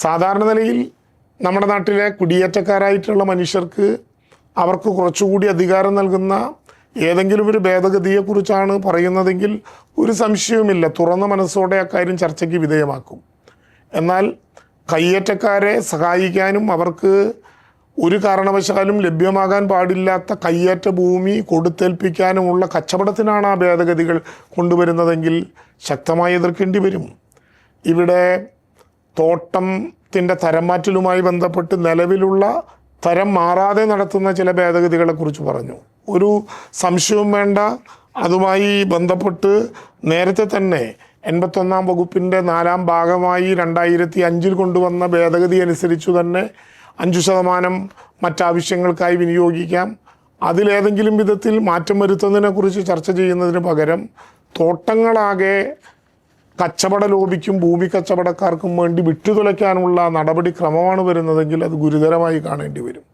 സാധാരണ നിലയിൽ നമ്മുടെ നാട്ടിലെ കുടിയേറ്റക്കാരായിട്ടുള്ള മനുഷ്യർക്ക് അവർക്ക് കുറച്ചുകൂടി അധികാരം നൽകുന്ന ഏതെങ്കിലും ഒരു ഭേദഗതിയെക്കുറിച്ചാണ് പറയുന്നതെങ്കിൽ ഒരു സംശയവുമില്ല, തുറന്ന മനസ്സോടെ അക്കാര്യം ചർച്ചയ്ക്ക് വിധേയമാക്കും. എന്നാൽ കയ്യേറ്റക്കാരെ സഹായിക്കാനും അവർക്ക് ഒരു കാരണവശാലും ലഭ്യമാകാൻ പാടില്ലാത്ത കയ്യേറ്റ ഭൂമി കൊടുത്തേൽപ്പിക്കാനുമുള്ള കച്ചവടത്തിനാണ് ആ ഭേദഗതികൾ കൊണ്ടുവരുന്നതെങ്കിൽ ശക്തമായി എതിർക്കേണ്ടി വരും. ഇവിടെ തോട്ടത്തിൻ്റെ തരം മാറ്റലുമായി ബന്ധപ്പെട്ട് നിലവിലുള്ള തരം മാറാതെ നടത്തുന്ന ചില ഭേദഗതികളെക്കുറിച്ച് പറഞ്ഞു. ഒരു സംശയവും വേണ്ട, അതുമായി ബന്ധപ്പെട്ട് നേരത്തെ തന്നെ 81-ാം വകുപ്പിൻ്റെ 4-ാം ഭാഗമായി 2005 കൊണ്ടുവന്ന ഭേദഗതി അനുസരിച്ചു തന്നെ 5% മറ്റാവശ്യങ്ങൾക്കായി വിനിയോഗിക്കാം. അതിലേതെങ്കിലും വിധത്തിൽ മാറ്റം വരുത്തുന്നതിനെക്കുറിച്ച് ചർച്ച ചെയ്യുന്നതിന് പകരം തോട്ടങ്ങളാകെ കച്ചവട ലോബിക്കും ഭൂമി കച്ചവടക്കാർക്കും വേണ്ടി വിട്ടുതുലയ്ക്കാനുള്ള നടപടിക്രമമാണ് വരുന്നതെങ്കിൽ അത് ഗുരുതരമായി കാണേണ്ടി വരും.